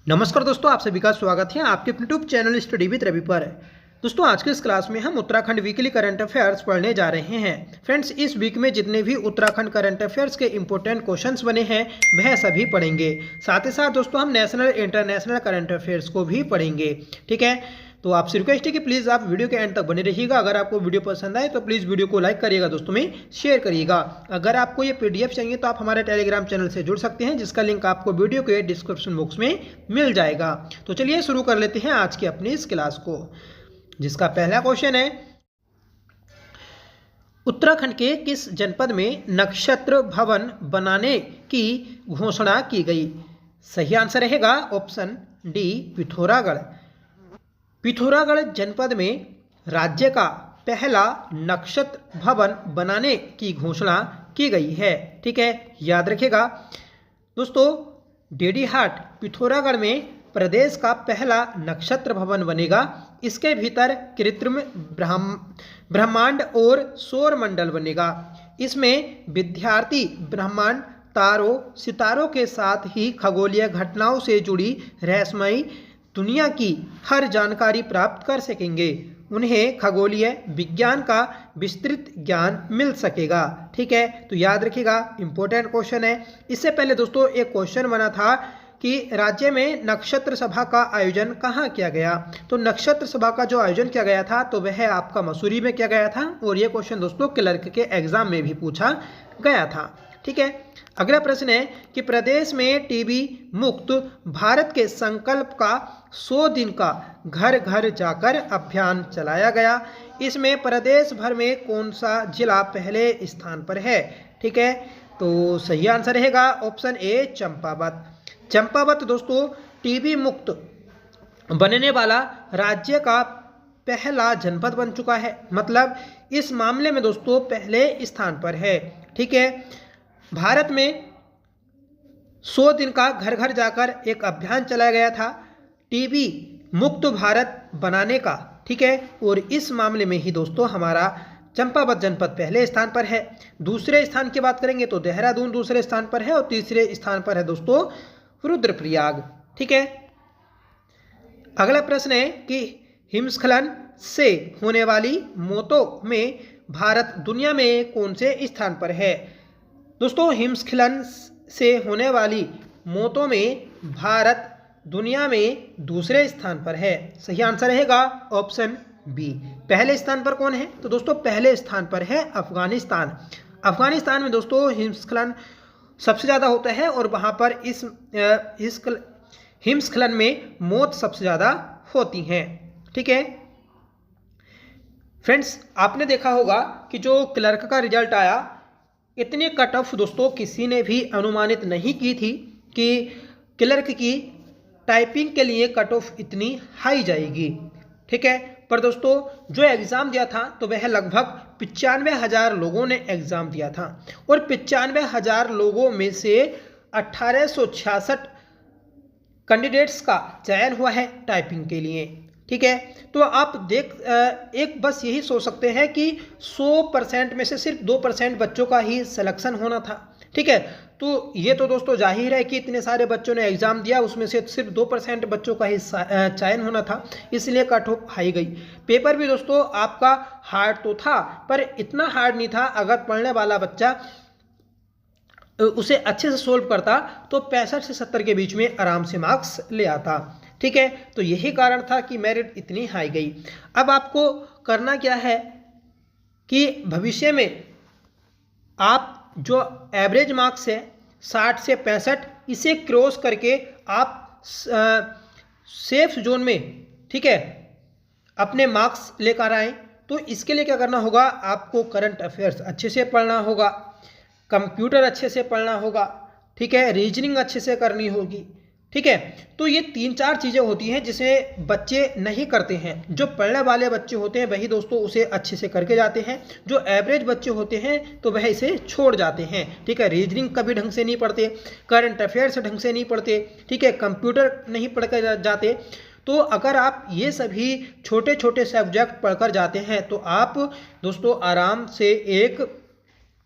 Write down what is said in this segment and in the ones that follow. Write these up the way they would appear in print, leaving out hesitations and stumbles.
नमस्कार दोस्तों, आप सभी का स्वागत है आपके अपने YouTube channel study with Ravi पर। दोस्तों, आज के इस क्लास में हम उत्तराखंड वीकली करंट अफेयर्स पढ़ने जा रहे हैं। फ्रेंड्स, इस वीक में जितने भी उत्तराखंड करंट अफेयर्स के इंपॉर्टेंट क्वेश्चंस बने हैं वह सभी पढ़ेंगे। साथ ही साथ दोस्तों हम नेशनल इंटरनेशनल करंट अफेयर्स को भी पढ़ेंगे। ठीक है, तो आपसे रिक्वेस्ट है कि प्लीज़ आप वीडियो के एंड तक बने रहिएगा। अगर आपको वीडियो पसंद आए तो प्लीज़ वीडियो को लाइक करिएगा, दोस्तों में शेयर करिएगा। अगर आपको ये पीडीएफ चाहिए तो आप हमारे टेलीग्राम चैनल से जुड़ सकते हैं, जिसका लिंक आपको वीडियो के डिस्क्रिप्शन बॉक्स में मिल जाएगा। तो चलिए शुरू कर लेते हैं आज की अपनी इस क्लास को, जिसका पहला क्वेश्चन है, उत्तराखंड के किस जनपद में नक्षत्र भवन बनाने की घोषणा की गई? सही आंसर रहेगा ऑप्शन डी, पिथौरागढ़। पिथौरागढ़ जनपद में राज्य का पहला नक्षत्र भवन बनाने की घोषणा की गई है। ठीक है, याद रखिएगा दोस्तों, डेडीहाट पिथौरागढ़ में प्रदेश का पहला नक्षत्र भवन बनेगा। इसके भीतर कृत्रिम ब्रह्मांड और सौर मंडल बनेगा। इसमें विद्यार्थी ब्रह्मांड, तारों, सितारों के साथ ही खगोलीय घटनाओं से जुड़ी रहस्यमयी दुनिया की हर जानकारी प्राप्त कर सकेंगे। उन्हें खगोलीय विज्ञान का विस्तृत ज्ञान मिल सकेगा। ठीक है, तो याद रखिएगा, इंपॉर्टेंट क्वेश्चन है। इससे पहले दोस्तों एक क्वेश्चन बना था कि राज्य में नक्षत्र सभा का आयोजन कहाँ किया गया। तो नक्षत्र सभा का जो आयोजन किया गया था तो वह आपका मसूरी में किया गया था, और ये क्वेश्चन दोस्तों क्लर्क के एग्जाम में भी पूछा गया था। ठीक है, अगला प्रश्न है कि प्रदेश में टीबी मुक्त भारत के संकल्प का 100 दिन का घर घर जाकर अभियान चलाया गया। इसमें प्रदेश भर में कौन सा जिला पहले स्थान पर है? ठीक है, तो सही आंसर रहेगा ऑप्शन ए, चंपावत। चंपावत दोस्तों टीबी मुक्त बनने वाला राज्य का पहला जनपद बन चुका है, मतलब इस मामले में दोस्तों पहले स्थान पर है। ठीक है, भारत में 100 दिन का घर घर जाकर एक अभियान चलाया गया था टीबी मुक्त भारत बनाने का। ठीक है, और इस मामले में ही दोस्तों हमारा चंपावत जनपद पहले स्थान पर है। दूसरे स्थान की बात करेंगे तो देहरादून दूसरे स्थान पर है, और तीसरे स्थान पर है दोस्तों रुद्रप्रयाग। ठीक है, अगला प्रश्न है कि हिमस्खलन से होने वाली मौतों में भारत दुनिया में कौन से स्थान पर है? दोस्तों हिमस्खलन से होने वाली मौतों में भारत दुनिया में दूसरे स्थान पर है। सही आंसर रहेगा ऑप्शन बी। पहले स्थान पर कौन है? तो दोस्तों पहले स्थान पर है अफगानिस्तान। अफगानिस्तान में दोस्तों हिमस्खलन सबसे ज़्यादा होता है, और वहाँ पर इस हिमस्खलन में मौत सबसे ज़्यादा होती हैं। ठीक है फ्रेंड्स, आपने देखा होगा कि जो क्लर्क का रिजल्ट आया, इतनी कट ऑफ दोस्तों किसी ने भी अनुमानित नहीं की थी कि क्लर्क की टाइपिंग के लिए कट ऑफ इतनी हाई जाएगी। ठीक है, पर दोस्तों जो एग्ज़ाम दिया था तो वह लगभग 95,000 लोगों ने एग्ज़ाम दिया था, और 95,000 लोगों में से 1866 कैंडिडेट्स का चयन हुआ है टाइपिंग के लिए। ठीक है, तो आप एक बस यही सोच सकते हैं कि 100% में से सिर्फ 2% बच्चों का ही सिलेक्शन होना था। ठीक है, तो ये तो दोस्तों जाहिर है कि इतने सारे बच्चों ने एग्ज़ाम दिया, उसमें से सिर्फ 2% बच्चों का ही चयन होना था, इसलिए कट ऑफ हाई गई। पेपर भी दोस्तों आपका हार्ड तो था, पर इतना हार्ड नहीं था। अगर पढ़ने वाला बच्चा उसे अच्छे से सोल्व करता तो 65 से 70 के बीच में आराम से मार्क्स ले आता। ठीक है, तो यही कारण था कि मेरिट इतनी हाई गई। अब आपको करना क्या है कि भविष्य में आप जो एवरेज मार्क्स है 60 से 65, इसे क्रॉस करके आप सेफ जोन में, ठीक है, अपने मार्क्स लेकर आएँ। तो इसके लिए क्या करना होगा, आपको करंट अफेयर्स अच्छे से पढ़ना होगा, कंप्यूटर अच्छे से पढ़ना होगा, ठीक है, रीजनिंग अच्छे से करनी होगी। ठीक है, तो ये 3-4 चीज़ें होती हैं जिसे बच्चे नहीं करते हैं। जो पढ़ने वाले बच्चे होते हैं वही दोस्तों उसे अच्छे से करके जाते हैं, जो एवरेज बच्चे होते हैं तो वह इसे छोड़ जाते हैं। ठीक है, रीजनिंग कभी ढंग से नहीं पढ़ते, करंट अफेयर्स ढंग से नहीं पढ़ते, ठीक है, कंप्यूटर नहीं पढ़ कर जाते। तो अगर आप ये सभी छोटे छोटे सब्जेक्ट पढ़कर जाते हैं तो आप दोस्तों आराम से एक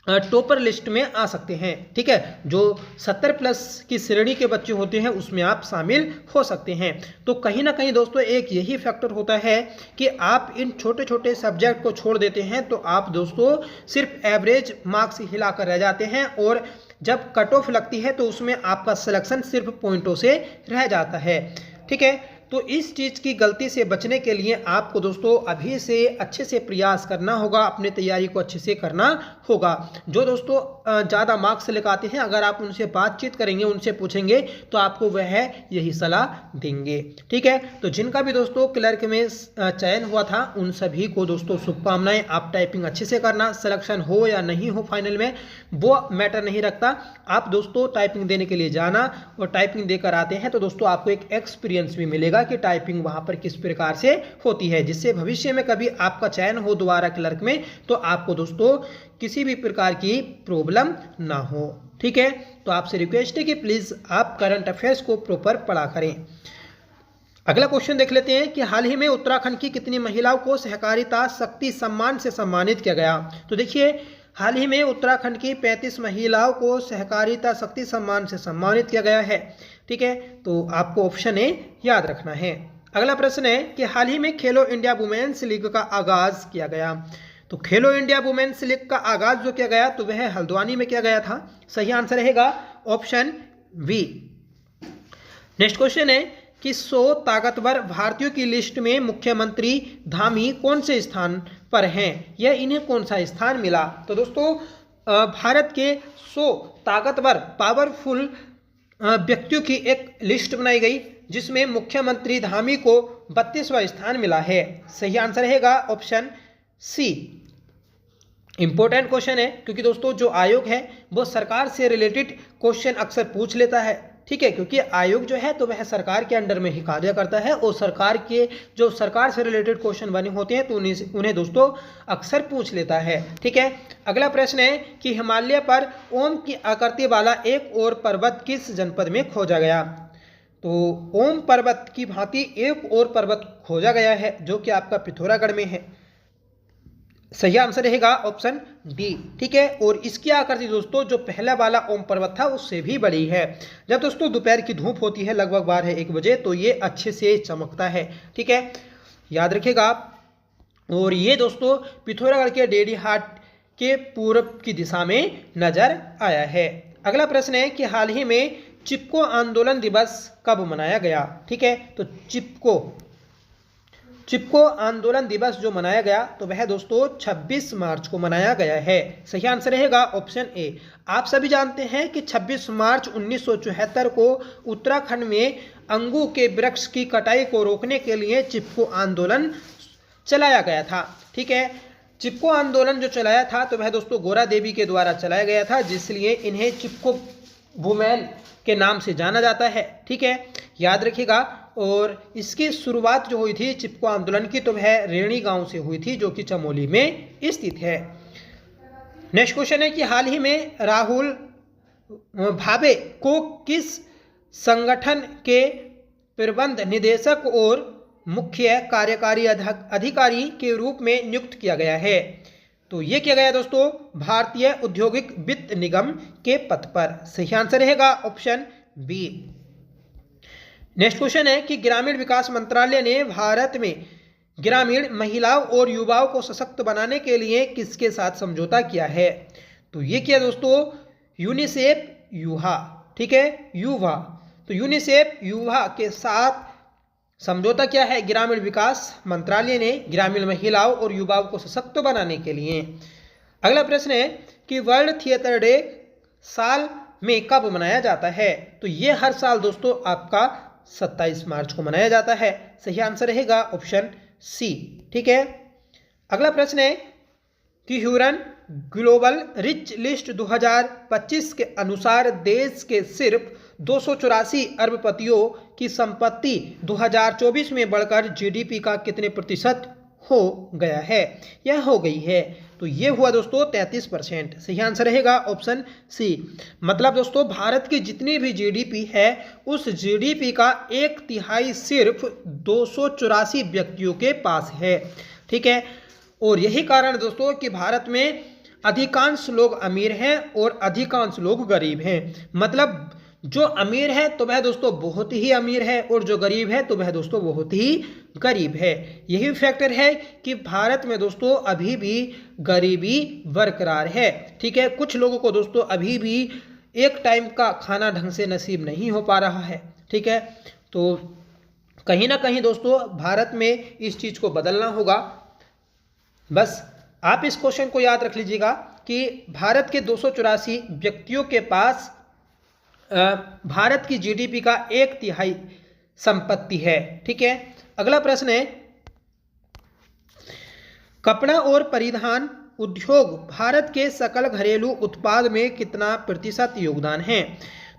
टॉपर लिस्ट में आ सकते हैं। ठीक है, जो 70 प्लस की श्रेणी के बच्चे होते हैं उसमें आप शामिल हो सकते हैं। तो कहीं ना कहीं दोस्तों एक यही फैक्टर होता है कि आप इन छोटे छोटे सब्जेक्ट को छोड़ देते हैं तो आप दोस्तों सिर्फ एवरेज मार्क्स हिलाकर रह जाते हैं, और जब कट ऑफ लगती है तो उसमें आपका सिलेक्शन सिर्फ पॉइंटों से रह जाता है। ठीक है, तो इस चीज़ की गलती से बचने के लिए आपको दोस्तों अभी से अच्छे से प्रयास करना होगा, अपनी तैयारी को अच्छे से करना होगा। जो दोस्तों ज़्यादा मार्क्स लेकर आते हैं, अगर आप उनसे बातचीत करेंगे, उनसे पूछेंगे तो आपको वह यही सलाह देंगे। ठीक है, तो जिनका भी दोस्तों क्लर्क में चयन हुआ था उन सभी को दोस्तों शुभकामनाएं। आप टाइपिंग अच्छे से करना, सिलेक्शन हो या नहीं हो फाइनल में वो मैटर नहीं रखता। आप दोस्तों टाइपिंग देने के लिए जाना, और टाइपिंग देकर आते हैं तो दोस्तों आपको एक एक्सपीरियंस भी मिलेगा कि टाइपिंग वहां पर किस प्रकार से होती है, जिससे भविष्य में कभी आपका चयन हो दोबारा क्लर्क में तो आपको दोस्तों किसी भी प्रकार की प्रॉब्लम ना हो। ठीक है, तो आपसे रिक्वेस्ट है कि प्लीज आप करंट अफेयर्स को प्रॉपर पढ़ा करें। अगला क्वेश्चन देख लेते हैं कि हाल ही में उत्तराखंड की कितनी महिलाओं को सहकारिता शक्ति सम्मान से सम्मानित किया गया। तो देखिए, हाल ही में उत्तराखंड की 35 महिलाओं को सहकारिता शक्ति सम्मान से सम्मानित किया गया है। ठीक है, तो आपको ऑप्शन ए याद रखना है। अगला प्रश्न है कि हाल ही में खेलो इंडिया वुमेन्स लीग का आगाज किया गया। तो खेलो इंडिया वुमेन्स लीग का आगाज जो किया गया तो वह हल्द्वानी में किया गया था। सही आंसर रहेगा ऑप्शन बी। नेक्स्ट क्वेश्चन है कि 100 ताकतवर भारतीयों की लिस्ट में मुख्यमंत्री धामी कौन से स्थान पर हैं, या इन्हें कौन सा स्थान मिला। तो दोस्तों भारत के 100 ताकतवर पावरफुल व्यक्तियों की एक लिस्ट बनाई गई जिसमें मुख्यमंत्री धामी को 32वां स्थान मिला है। सही आंसर रहेगा ऑप्शन सी। इंपॉर्टेंट क्वेश्चन है क्योंकि दोस्तों जो आयोग है वो सरकार से रिलेटेड क्वेश्चन अक्सर पूछ लेता है। ठीक है, क्योंकि आयोग जो है तो वह सरकार के अंडर में ही कार्य करता है, और सरकार के जो सरकार से रिलेटेड क्वेश्चन बने होते हैं तो उन्हें दोस्तों अक्सर पूछ लेता है। ठीक है, अगला प्रश्न है कि हिमालय पर ओम की आकृति वाला एक और पर्वत किस जनपद में खोजा गया। तो ओम पर्वत की भांति एक और पर्वत खोजा गया है जो कि आपका पिथौरागढ़ में है। सही आंसर रहेगा ऑप्शन डी। ठीक है, और इसकी आकृति दोस्तों जो पहला वाला ओम पर्वत था उससे भी बड़ी है। जब दोस्तों दोपहर की धूप होती है लगभग 12-1 बजे तो ये अच्छे से चमकता है। ठीक है, याद रखिएगा आप। और ये दोस्तों पिथौरागढ़ के डेडी हाट के पूर्व की दिशा में नजर आया है। अगला प्रश्न है कि हाल ही में चिपको आंदोलन दिवस कब मनाया गया। ठीक है, तो चिपको आंदोलन दिवस जो मनाया गया तो वह दोस्तों 26 मार्च को मनाया गया है। सही आंसर रहेगा ऑप्शन ए। आप सभी जानते हैं कि 26 मार्च 1974 को उत्तराखंड में अंगू के वृक्ष की कटाई को रोकने के लिए चिपको आंदोलन चलाया गया था। ठीक है, चिपको आंदोलन जो चलाया था तो वह दोस्तों गोरा देवी के द्वारा चलाया गया था, जिसलिए इन्हें चिपको वुमेन के नाम से जाना जाता है। ठीक है, याद रखिएगा। और इसकी शुरुआत जो हुई थी चिपको आंदोलन की तो वह रेणी गांव से हुई थी जो कि चमोली में स्थित है। नेक्स्ट क्वेश्चन है कि हाल ही में राहुल भावे को किस संगठन के प्रबंध निदेशक और मुख्य कार्यकारी अधिकारी के रूप में नियुक्त किया गया है। तो ये किया गया दोस्तों भारतीय औद्योगिक वित्त निगम के पद पर। सही आंसर रहेगा ऑप्शन बी। नेक्स्ट क्वेश्चन है कि ग्रामीण विकास मंत्रालय ने भारत में ग्रामीण महिलाओं और युवाओं को सशक्त बनाने के लिए किसके साथ समझौता किया है। तो ये किया दोस्तों यूनिसेफ युवा। ठीक है, युवा। तो यूनिसेफ युवा के साथ समझौता किया है ग्रामीण विकास मंत्रालय ने ग्रामीण महिलाओं और युवाओं को सशक्त बनाने के लिए। अगला प्रश्न है कि वर्ल्ड थिएटर डे साल में कब मनाया जाता है। तो ये हर साल दोस्तों आपका 27 मार्च को मनाया जाता है। सही आंसर रहेगा ऑप्शन सी। ठीक है, अगला प्रश्न है कि ह्यूरन ग्लोबल रिच लिस्ट 2025 के अनुसार देश के सिर्फ 284 अरबपतियों की संपत्ति 2024 में बढ़कर जीडीपी का कितने प्रतिशत हो गया है या हो गई है। तो ये हुआ दोस्तों 33%। सही आंसर रहेगा ऑप्शन सी। मतलब दोस्तों भारत की जितनी भी जीडीपी है उस जीडीपी का 1/3 सिर्फ 284 व्यक्तियों के पास है। ठीक है, और यही कारण दोस्तों कि भारत में अधिकांश लोग अमीर हैं और अधिकांश लोग गरीब हैं। मतलब जो अमीर है तो वह दोस्तों बहुत ही अमीर है और जो गरीब है तो वह दोस्तों बहुत ही गरीब है। यही फैक्टर है कि भारत में दोस्तों अभी भी गरीबी बरकरार है। ठीक है, कुछ लोगों को दोस्तों अभी भी एक टाइम का खाना ढंग से नसीब नहीं हो पा रहा है। ठीक है, तो कहीं ना कहीं दोस्तों भारत में इस चीज़ को बदलना होगा। बस आप इस क्वेश्चन को याद रख लीजिएगा कि भारत के 284 व्यक्तियों के पास भारत की जीडीपी का 1/3 संपत्ति है। ठीक है, अगला प्रश्न है, कपड़ा और परिधान उद्योग भारत के सकल घरेलू उत्पाद में कितना प्रतिशत योगदान है?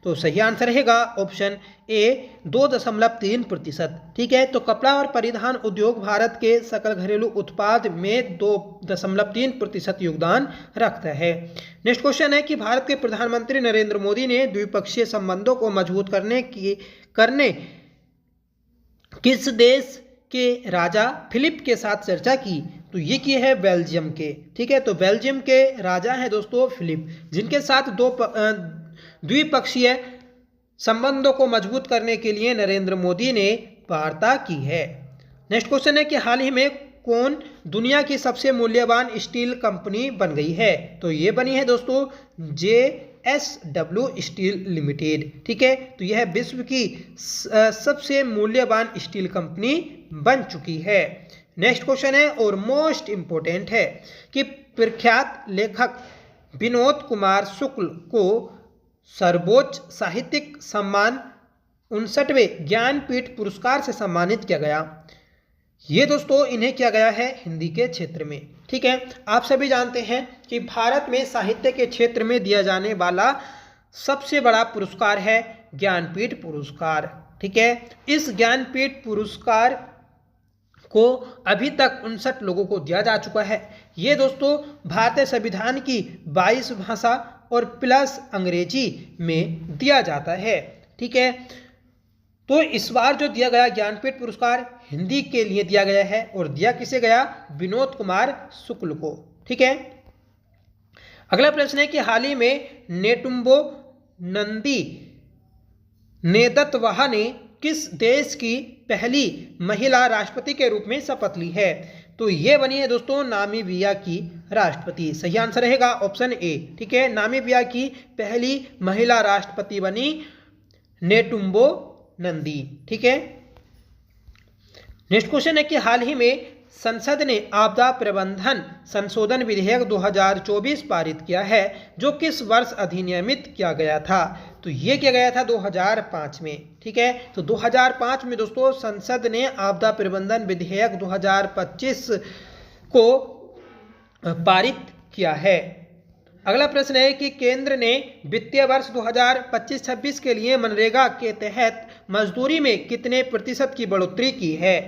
तो सही आंसर रहेगा ऑप्शन ए 2.3%। ठीक है, तो कपड़ा और परिधान उद्योग भारत के सकल घरेलू उत्पाद में 2.3% योगदान रखता है। नेक्स्ट क्वेश्चन है कि भारत के प्रधानमंत्री नरेंद्र मोदी ने द्विपक्षीय संबंधों को मजबूत करने किस देश के राजा फिलिप के साथ चर्चा की? तो ये की है बेल्जियम के। ठीक है, तो बेल्जियम के राजा हैं दोस्तों फिलिप, जिनके साथ द्विपक्षीय संबंधों को मजबूत करने के लिए नरेंद्र मोदी ने वार्ता की है। नेक्स्ट क्वेश्चन है कि हाल ही में कौन दुनिया की सबसे मूल्यवान स्टील कंपनी बन गई है? तो ये बनी है दोस्तों JSW स्टील लिमिटेड। ठीक है, तो यह विश्व की सबसे मूल्यवान स्टील कंपनी बन चुकी है। नेक्स्ट क्वेश्चन है और मोस्ट इंपोर्टेंट है कि प्रख्यात लेखक विनोद कुमार शुक्ल को सर्वोच्च साहित्यिक सम्मान 59वें ज्ञानपीठ पुरस्कार से सम्मानित किया गया। ये दोस्तों इन्हें किया गया है हिंदी के क्षेत्र में। ठीक है, आप सभी जानते हैं कि भारत में साहित्य के क्षेत्र में दिया जाने वाला सबसे बड़ा पुरस्कार है ज्ञानपीठ पुरस्कार। ठीक है, इस ज्ञानपीठ पुरस्कार को अभी तक 59 लोगों को दिया जा चुका है। ये दोस्तों भारतीय संविधान की 22 भाषा और प्लस अंग्रेजी में दिया जाता है। ठीक है, तो इस बार जो दिया गया ज्ञानपीठ पुरस्कार हिंदी के लिए दिया गया है और दिया किसे गया? विनोद कुमार शुक्ल को। ठीक है, अगला प्रश्न है कि हाल ही में नेटुम्बो नंदी नेदतवाहा ने किस देश की पहली महिला राष्ट्रपति के रूप में शपथ ली है? तो ये बनी है दोस्तों नामीबिया की राष्ट्रपति। सही आंसर रहेगा ऑप्शन ए। ठीक है, नामीबिया की पहली महिला राष्ट्रपति बनी नेटुम्बो नंदी। ठीक है, नेक्स्ट क्वेश्चन है कि हाल ही में संसद ने आपदा प्रबंधन संशोधन विधेयक 2024 पारित किया है, जो किस वर्ष अधिनियमित किया गया था? तो ये किया गया था 2005 में। ठीक है, तो 2005 में दोस्तों संसद ने आपदा प्रबंधन विधेयक 2025 को पारित किया है। अगला प्रश्न है कि केंद्र ने वित्तीय वर्ष 2025-26 के लिए मनरेगा के तहत मजदूरी में कितने प्रतिशत की बढ़ोतरी की है?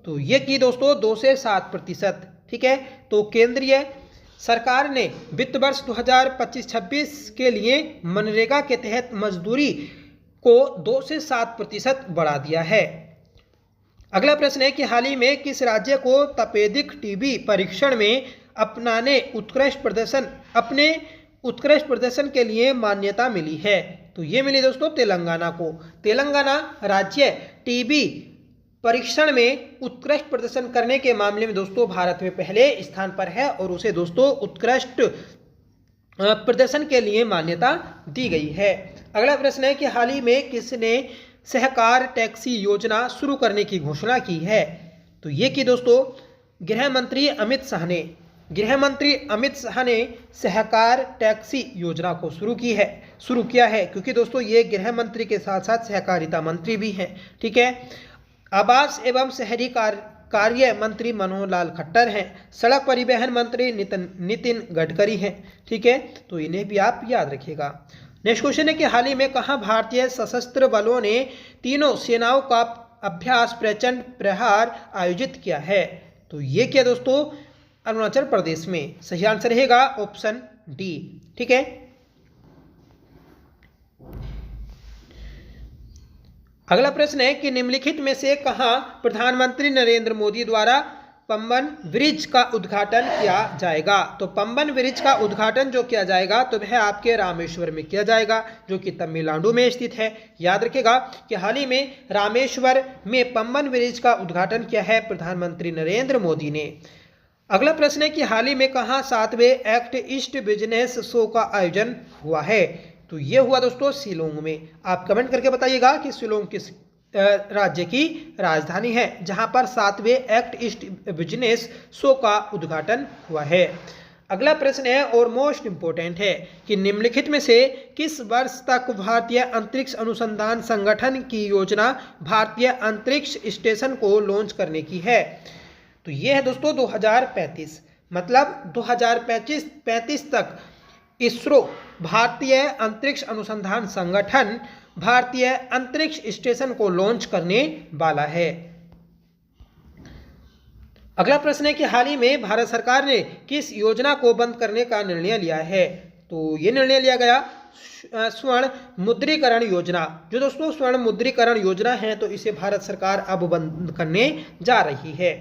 तो ये की दोस्तों 2 से 7%। ठीक है, तो केंद्रीय सरकार ने वित्त वर्ष 2025-26 के लिए मनरेगा के तहत मजदूरी को 2 से 7% बढ़ा दिया है। अगला प्रश्न है कि हाल ही में किस राज्य को तपेदिक टीबी परीक्षण में अपने उत्कृष्ट प्रदर्शन के लिए मान्यता मिली है? तो ये मिली दोस्तों तेलंगाना को। तेलंगाना राज्य टीबी परीक्षण में उत्कृष्ट प्रदर्शन करने के मामले में दोस्तों भारत में पहले स्थान पर है और उसे दोस्तों उत्कृष्ट प्रदर्शन के लिए मान्यता दी गई है। अगला प्रश्न है कि हाल ही में किसने सहकार टैक्सी योजना शुरू करने की घोषणा की है? तो ये की दोस्तों गृह मंत्री अमित शाह ने सहकार टैक्सी योजना को शुरू किया है, क्योंकि दोस्तों ये गृह मंत्री के साथ साथ सहकारिता मंत्री भी हैं। ठीक है, आवास एवं शहरी कार्य मंत्री मनोहर लाल खट्टर हैं, सड़क परिवहन मंत्री नितिन गडकरी हैं। ठीक है, तो इन्हें भी आप याद रखिएगा। नेक्स्ट क्वेश्चन है कि हाल ही में कहाँ भारतीय सशस्त्र बलों ने तीनों सेनाओं का अभ्यास प्रचंड प्रहार आयोजित किया है? तो ये क्या दोस्तों अरुणाचल प्रदेश में। सही आंसर रहेगा ऑप्शन डी। ठीक है, अगला प्रश्न है कि निम्नलिखित में से कहाँ प्रधानमंत्री नरेंद्र मोदी द्वारा पंबन ब्रिज का उद्घाटन किया जाएगा। तो पंबन ब्रिज का उद्घाटन जो किया जाएगा तो वह आपके रामेश्वर में किया जाएगा, जो कि तमिलनाडु में स्थित है। याद रखिएगा कि हाल ही में रामेश्वर में पंबन ब्रिज का उद्घाटन किया है प्रधानमंत्री नरेंद्र मोदी ने। अगला प्रश्न है कि हाल ही में कहाँ 7वें एक्ट ईस्ट बिजनेस शो का आयोजन हुआ है। तो ये हुआ दोस्तों शिलोंग में। आप कमेंट करके बताइएगा कि शिलोंग किस राज्य की राजधानी है जहां पर 7वें एक्ट ईस्ट बिजनेस शो का उद्घाटन हुआ है। अगला प्रश्न है और मोस्ट इंपोर्टेंट है कि निम्नलिखित में से किस वर्ष तक भारतीय अंतरिक्ष अनुसंधान संगठन की योजना भारतीय अंतरिक्ष स्टेशन को लॉन्च करने की है। तो ये है दोस्तों 2035, मतलब 2035 तक इसरो भारतीय अंतरिक्ष अनुसंधान संगठन भारतीय अंतरिक्ष स्टेशन को लॉन्च करने वाला है। अगला प्रश्न है कि हाल ही में भारत सरकार ने किस योजना को बंद करने का निर्णय लिया है। तो ये निर्णय लिया गया स्वर्ण मुद्रीकरण योजना। जो दोस्तों स्वर्ण मुद्रीकरण योजना है तो इसे भारत सरकार अब बंद करने जा रही है।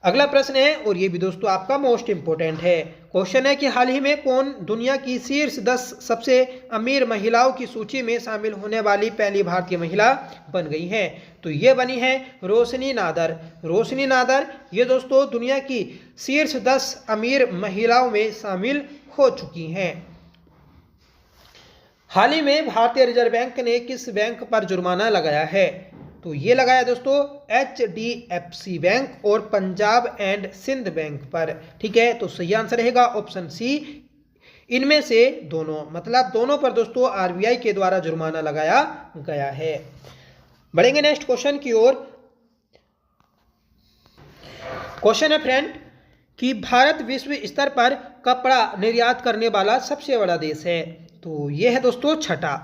अगला प्रश्न है और ये भी दोस्तों आपका मोस्ट इंपोर्टेंट है। क्वेश्चन है कि हाल ही में कौन दुनिया की शीर्ष 10 सबसे अमीर महिलाओं की सूची में शामिल होने वाली पहली भारतीय महिला बन गई है। तो ये बनी है रोशनी नादर। रोशनी नादर ये दोस्तों दुनिया की शीर्ष 10 अमीर महिलाओं में शामिल हो चुकी हैं। हाल ही में भारतीय रिजर्व बैंक ने किस बैंक पर जुर्माना लगाया है। तो ये लगाया दोस्तों HDFC बैंक और पंजाब एंड सिंध बैंक पर। ठीक है, तो सही आंसर रहेगा ऑप्शन सी, इनमें से दोनों, मतलब दोनों पर दोस्तों RBI के द्वारा जुर्माना लगाया गया है। बढ़ेंगे नेक्स्ट क्वेश्चन की ओर। क्वेश्चन है फ्रेंड कि भारत विश्व स्तर पर कपड़ा निर्यात करने वाला सबसे बड़ा देश है। तो ये है दोस्तों छठा,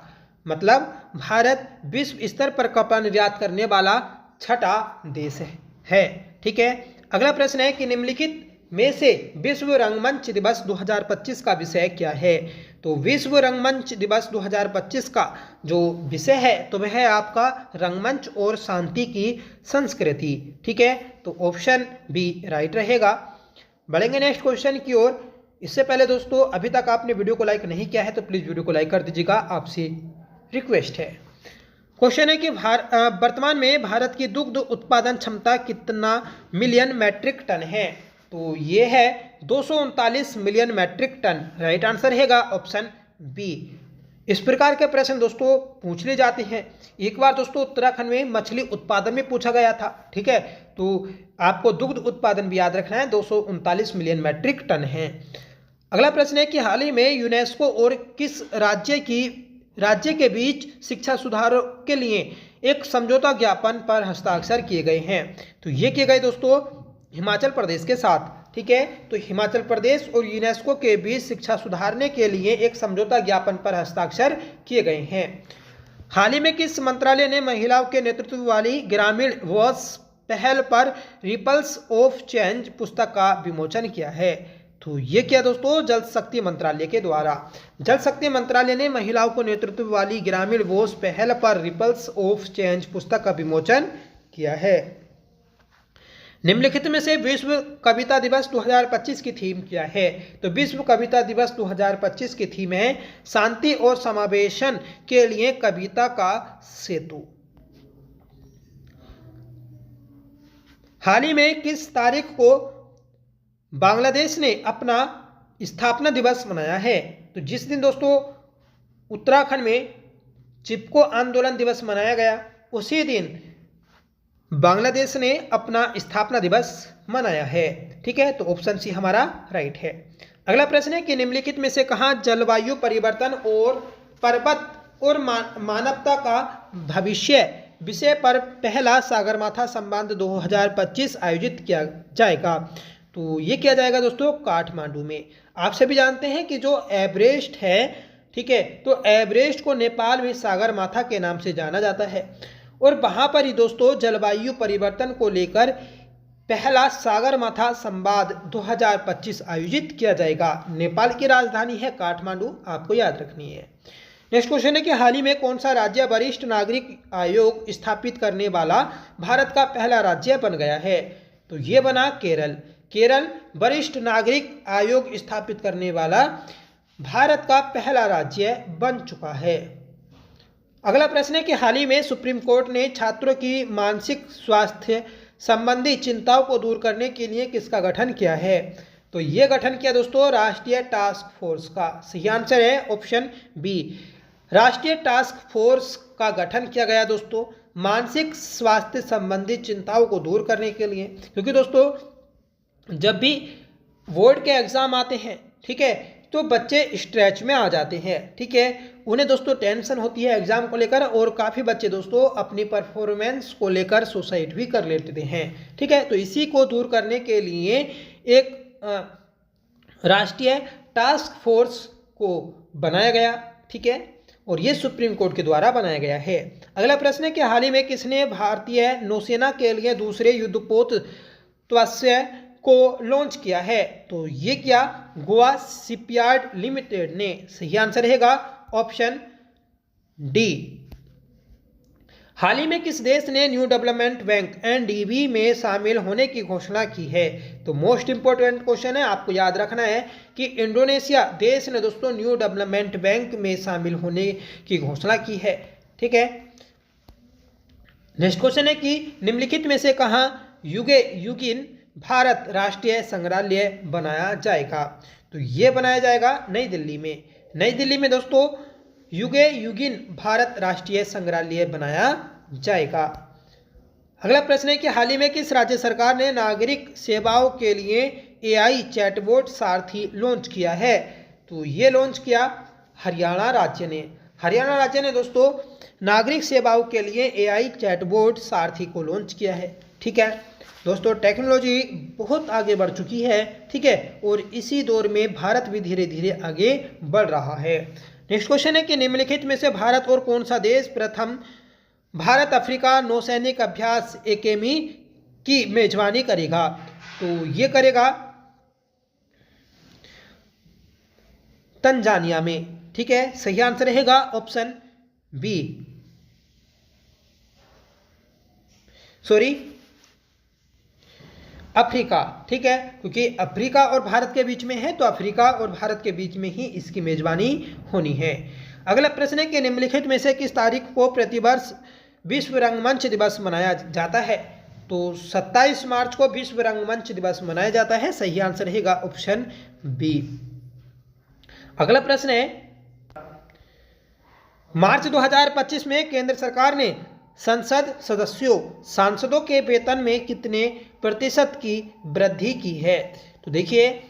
मतलब भारत विश्व स्तर पर कपड़ा निर्यात करने वाला छठा देश है। ठीक है, अगला प्रश्न है कि निम्नलिखित में से विश्व रंगमंच दिवस 2025 का विषय क्या है। तो विश्व रंगमंच दिवस 2025 का जो विषय है तो वह है आपका रंगमंच और शांति की संस्कृति। ठीक है, तो ऑप्शन बी राइट रहेगा। बढ़ेंगे नेक्स्ट क्वेश्चन की ओर। इससे पहले दोस्तों अभी तक आपने वीडियो को लाइक नहीं किया है तो प्लीज़ वीडियो को लाइक कर दीजिएगा, आपसे रिक्वेस्ट है। क्वेश्चन है कि वर्तमान में भारत की दुग्ध उत्पादन क्षमता कितना मिलियन मैट्रिक टन है। तो ये है 239 million metric ton. Right answer रहेगा ऑप्शन बी। इस प्रकार के प्रश्न दोस्तों पूछ लिए जाते हैं। एक बार दोस्तों उत्तराखंड में मछली उत्पादन में पूछा गया था। ठीक है, तो आपको दुग्ध उत्पादन भी याद रखना है, 239 मिलियन मैट्रिक टन है। अगला प्रश्न है कि हाल ही में यूनेस्को और किस राज्य के बीच शिक्षा सुधारों के लिए एक समझौता ज्ञापन पर हस्ताक्षर किए गए हैं। तो ये किए गए दोस्तों हिमाचल प्रदेश के साथ। ठीक है, तो हिमाचल प्रदेश और यूनेस्को के बीच शिक्षा सुधारने के लिए एक समझौता ज्ञापन पर हस्ताक्षर किए गए हैं। हाल ही में किस मंत्रालय ने महिलाओं के नेतृत्व वाली ग्रामीण वॉस पहल पर रिपल्स ऑफ चेंज पुस्तक का विमोचन किया है। तो ये क्या दोस्तों जल शक्ति मंत्रालय के द्वारा। जल शक्ति मंत्रालय ने महिलाओं को नेतृत्व वाली ग्रामीण वॉस पहल पर रिपल्स ऑफ चेंज पुस्तक का विमोचन किया है। निम्नलिखित में से विश्व कविता दिवस 2025 की थीम क्या है। तो विश्व कविता दिवस 2025 की थीम है शांति और समावेशन के लिए कविता का सेतु। हाल ही में किस तारीख को बांग्लादेश ने अपना स्थापना दिवस मनाया है। तो जिस दिन दोस्तों उत्तराखंड में चिपको आंदोलन दिवस मनाया गया उसी दिन बांग्लादेश ने अपना स्थापना दिवस मनाया है। ठीक है, तो ऑप्शन सी हमारा राइट है। अगला प्रश्न है कि निम्नलिखित में से कहाँ जलवायु परिवर्तन और पर्वत और मानवता का भविष्य विषय पर पहला सागरमाथा संवाद 2025 आयोजित किया जाएगा। तो ये किया जाएगा दोस्तों काठमांडू में। आप सभी जानते हैं कि जो एवरेस्ट है, ठीक है, तो एवरेस्ट को नेपाल में सागरमाथा के नाम से जाना जाता है और वहाँ पर ही दोस्तों जलवायु परिवर्तन को लेकर पहला सागरमाथा संवाद 2025 आयोजित किया जाएगा। नेपाल की राजधानी है काठमांडू, आपको याद रखनी है। नेक्स्ट क्वेश्चन है कि हाल ही में कौन सा राज्य वरिष्ठ नागरिक आयोग स्थापित करने वाला भारत का पहला राज्य बन गया है। तो ये बना केरल। केरल वरिष्ठ नागरिक आयोग स्थापित करने वाला भारत का पहला राज्य बन चुका है। अगला प्रश्न है कि हाल ही में सुप्रीम कोर्ट ने छात्रों की मानसिक स्वास्थ्य संबंधी चिंताओं को दूर करने के लिए किसका गठन किया है? तो ये गठन किया दोस्तों राष्ट्रीय टास्क फोर्स का। सही आंसर है ऑप्शन बी, राष्ट्रीय टास्क फोर्स का गठन किया गया दोस्तों मानसिक स्वास्थ्य संबंधी चिंताओं को दूर करने के लिए। क्योंकि दोस्तों जब भी बोर्ड के एग्जाम आते हैं, ठीक है, तो बच्चे स्ट्रेच में आ जाते हैं, ठीक है, उन्हें दोस्तों टेंशन होती है एग्जाम को लेकर, और काफ़ी बच्चे दोस्तों अपनी परफॉर्मेंस को लेकर सुसाइड भी कर लेते हैं, ठीक है। तो इसी को दूर करने के लिए एक राष्ट्रीय टास्क फोर्स को बनाया गया, ठीक है, और ये सुप्रीम कोर्ट के द्वारा बनाया गया है। अगला प्रश्न है कि हाल ही में किसने भारतीय नौसेना के लिए दूसरे युद्धपोत त्वस्य को लॉन्च किया है? तो ये किया गोवा शिपयार्ड लिमिटेड ने। सही आंसर रहेगा ऑप्शन डी। हाल ही में किस देश ने न्यू डेवलपमेंट बैंक एनडीबी में शामिल होने की घोषणा की है? तो मोस्ट इंपोर्टेंट क्वेश्चन है, आपको याद रखना है कि इंडोनेशिया देश ने दोस्तों न्यू डेवलपमेंट बैंक में शामिल होने की घोषणा की है, ठीक है। नेक्स्ट क्वेश्चन है कि निम्नलिखित में से कहां युगे युगिन भारत राष्ट्रीय संग्रहालय बनाया जाएगा? तो ये बनाया जाएगा नई दिल्ली में। नई दिल्ली में दोस्तों युगे युगिन भारत राष्ट्रीय संग्रहालय बनाया जाएगा। अगला प्रश्न है कि हाल ही में किस राज्य सरकार ने नागरिक सेवाओं के लिए एआई चैटबॉट सारथी लॉन्च किया है? तो ये लॉन्च किया हरियाणा राज्य ने। हरियाणा राज्य ने दोस्तों नागरिक सेवाओं के लिए एआई चैटबॉट सारथी को लॉन्च किया है, ठीक है। दोस्तों टेक्नोलॉजी बहुत आगे बढ़ चुकी है, ठीक है, और इसी दौर में भारत भी धीरे धीरे आगे बढ़ रहा है। नेक्स्ट क्वेश्चन है कि निम्नलिखित में से भारत और कौन सा देश प्रथम भारत अफ्रीका नौसैनिक अभ्यास एकेडमी की मेजबानी करेगा? तो ये करेगा तंजानिया में, ठीक है। सही आंसर रहेगा ऑप्शन बी, अफ्रीका, ठीक है, क्योंकि अफ्रीका और भारत के बीच में है, तो अफ्रीका और भारत के बीच में ही इसकी मेजबानी होनी है। अगला प्रश्न है कि निम्नलिखित में से किस तारीख को प्रतिवर्ष विश्व रंगमंच दिवस मनाया जाता है? तो 27 मार्च को विश्व रंगमंच दिवस मनाया जाता है। सही आंसर रहेगा ऑप्शन बी। अगला प्रश्न है मार्च 2025 में केंद्र सरकार ने सांसदों के वेतन में कितने प्रतिशत की वृद्धि की है? तो देखिए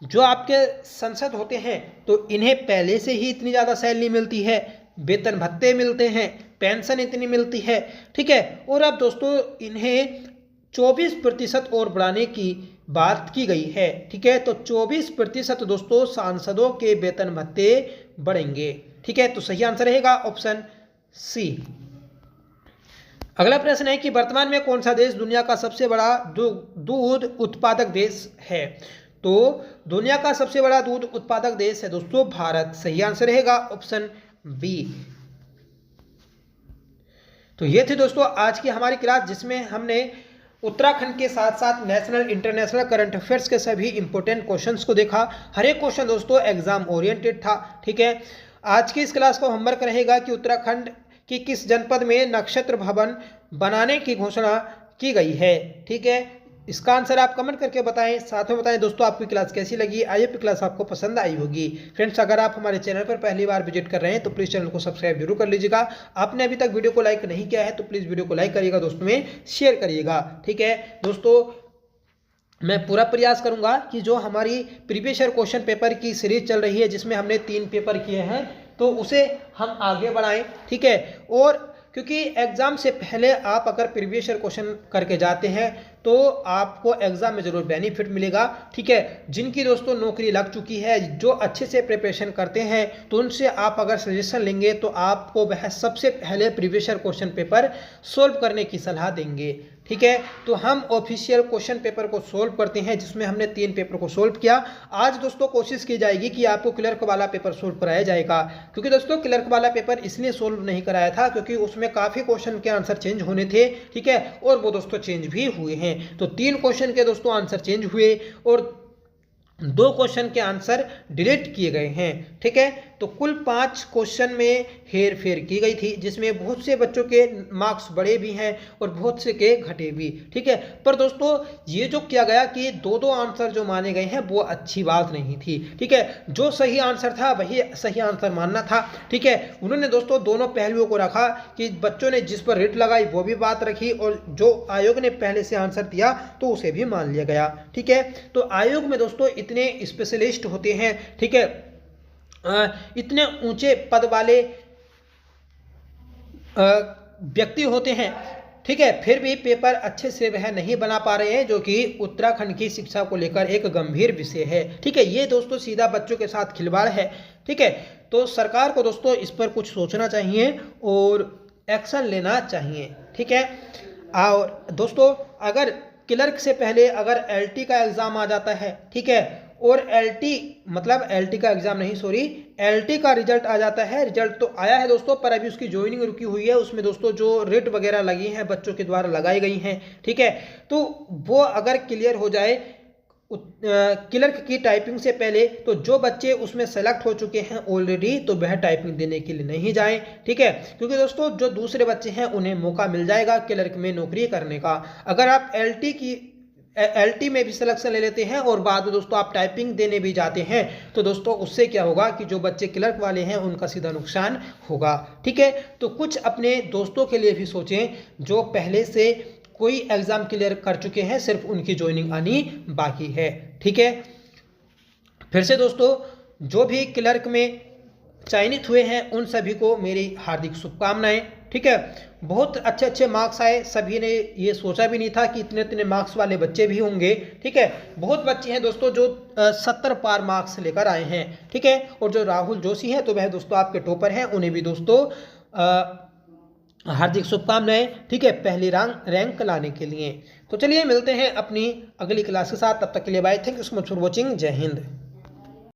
जो आपके संसद होते हैं तो इन्हें पहले से ही इतनी ज़्यादा सैलरी मिलती है, वेतन भत्ते मिलते हैं, पेंशन इतनी मिलती है, ठीक है, और अब दोस्तों इन्हें 24% और बढ़ाने की बात की गई है, ठीक है। तो 24% दोस्तों सांसदों के वेतन भत्ते बढ़ेंगे, ठीक है। तो सही आंसर रहेगा ऑप्शन सी। अगला प्रश्न है कि वर्तमान में कौन सा देश दुनिया का सबसे बड़ा दूध उत्पादक देश है? तो दुनिया का सबसे बड़ा दूध उत्पादक देश है दोस्तों भारत। सही आंसर रहेगा ऑप्शन बी। तो ये थी दोस्तों आज की हमारी क्लास, जिसमें हमने उत्तराखंड के साथ साथ नेशनल इंटरनेशनल करंट अफेयर्स के सभी इंपॉर्टेंट क्वेश्चंस को देखा। हर एक क्वेश्चन दोस्तों एग्जाम ओरिएंटेड था, ठीक है। आज की इस क्लास को होमवर्क रहेगा कि उत्तराखंड कि किस जनपद में नक्षत्र भवन बनाने की घोषणा की गई है, ठीक है। इसका आंसर आप कमेंट करके बताएं, साथ में बताएं दोस्तों आपकी क्लास कैसी लगी। आई होप क्लास आपको पसंद आई होगी। फ्रेंड्स अगर आप हमारे चैनल पर पहली बार विजिट कर रहे हैं तो प्लीज़ चैनल को सब्सक्राइब जरूर कर लीजिएगा। आपने अभी तक वीडियो को लाइक नहीं किया है तो प्लीज़ वीडियो को लाइक करिएगा, दोस्तों में शेयर करिएगा, ठीक है। दोस्तों मैं पूरा प्रयास करूंगा कि जो हमारी प्रीवियस ईयर क्वेश्चन पेपर की सीरीज चल रही है जिसमें हमने 3 पेपर किए हैं तो उसे हम आगे बढ़ाएं, ठीक है। और क्योंकि एग्ज़ाम से पहले आप अगर प्रीवियस ईयर क्वेश्चन करके जाते हैं तो आपको एग्ज़ाम में ज़रूर बेनिफिट मिलेगा, ठीक है। जिनकी दोस्तों नौकरी लग चुकी है, जो अच्छे से प्रिपरेशन करते हैं, तो उनसे आप अगर सजेशन लेंगे तो आपको वह सबसे पहले previous year question paper solve करने की सलाह देंगे, ठीक है। तो हम ऑफिशियल क्वेश्चन पेपर को सोल्व करते हैं जिसमें हमने 3 पेपर को सोल्व किया। आज दोस्तों कोशिश की जाएगी कि आपको क्लर्क वाला पेपर सोल्व कराया जाएगा, क्योंकि दोस्तों क्लर्क वाला पेपर इसलिए सोल्व नहीं कराया था क्योंकि उसमें काफ़ी क्वेश्चन के आंसर चेंज होने थे, ठीक है, और वो दोस्तों चेंज भी हुए हैं। हैं। तो 3 क्वेश्चन के दोस्तों आंसर चेंज हुए और 2 क्वेश्चन के आंसर डिलीट किए गए हैं। ठीक है, तो कुल 5 क्वेश्चन में हेर फेर की गई थी, जिसमें बहुत से बच्चों के मार्क्स बढ़े भी हैं और बहुत से के घटे भी। ठीक है, पर दोस्तों ये जो किया गया कि 2-2 आंसर जो माने गए हैं वो अच्छी बात नहीं थी। ठीक है, जो सही आंसर था वही सही आंसर मानना था। ठीक है, उन्होंने दोस्तों दोनों पहलुओं को रखा कि बच्चों ने जिस पर रेट लगाई वो भी बात रखी और जो आयोग ने पहले से आंसर दिया तो उसे भी मान लिया गया। ठीक है, तो आयोग में दोस्तों इतने स्पेशलिस्ट होते हैं, ठीक है, इतने ऊंचे पद वाले व्यक्ति होते हैं, ठीक है, फिर भी पेपर अच्छे से वह नहीं बना पा रहे हैं, जो कि उत्तराखंड की शिक्षा को लेकर एक गंभीर विषय है। ठीक है, ये दोस्तों सीधा बच्चों के साथ खिलवाड़ है। ठीक है, तो सरकार को दोस्तों इस पर कुछ सोचना चाहिए और एक्शन लेना चाहिए। ठीक है, और दोस्तों अगर क्लर्क से पहले अगर एलटी का एग्जाम आ जाता है, ठीक है, और एलटी मतलब एलटी का एग्जाम नहीं, सॉरी, एलटी का रिजल्ट आ जाता है। रिजल्ट तो आया है दोस्तों, पर अभी उसकी ज्वाइनिंग रुकी हुई है। उसमें दोस्तों जो रेट वगैरह लगी हैं बच्चों के द्वारा लगाई गई हैं, ठीक है, तो वो अगर क्लियर हो जाए क्लर्क की टाइपिंग से पहले, तो जो बच्चे उसमें सेलेक्ट हो चुके हैं ऑलरेडी, तो वह टाइपिंग देने के लिए नहीं जाएं। ठीक है, क्योंकि दोस्तों जो दूसरे बच्चे हैं उन्हें मौका मिल जाएगा क्लर्क में नौकरी करने का। अगर आप एलटी में भी सिलेक्शन ले लेते हैं और बाद में दोस्तों आप टाइपिंग देने भी जाते हैं, तो दोस्तों उससे क्या होगा कि जो बच्चे क्लर्क वाले हैं उनका सीधा नुकसान होगा। ठीक है, तो कुछ अपने दोस्तों के लिए भी सोचें जो पहले से कोई एग्जाम क्लियर कर चुके हैं, सिर्फ उनकी ज्वाइनिंग आनी बाकी है। ठीक है, फिर से दोस्तों जो भी क्लर्क में चयनित हुए हैं उन सभी को मेरी हार्दिक शुभकामनाएं। ठीक है, बहुत अच्छे अच्छे मार्क्स आए, सभी ने ये सोचा भी नहीं था कि इतने इतने मार्क्स वाले बच्चे भी होंगे। ठीक है, बहुत बच्चे हैं दोस्तों जो 70 पार मार्क्स लेकर आए हैं। ठीक है, और जो राहुल जोशी हैं तो वह दोस्तों आपके टॉपर हैं, उन्हें भी दोस्तों हार्दिक शुभकामनाएं। ठीक है, पहली रैंक लाने के लिए। तो चलिए मिलते हैं अपनी अगली क्लास के साथ, तब तक के लिए bye, thank you so much for watching, जय हिंद।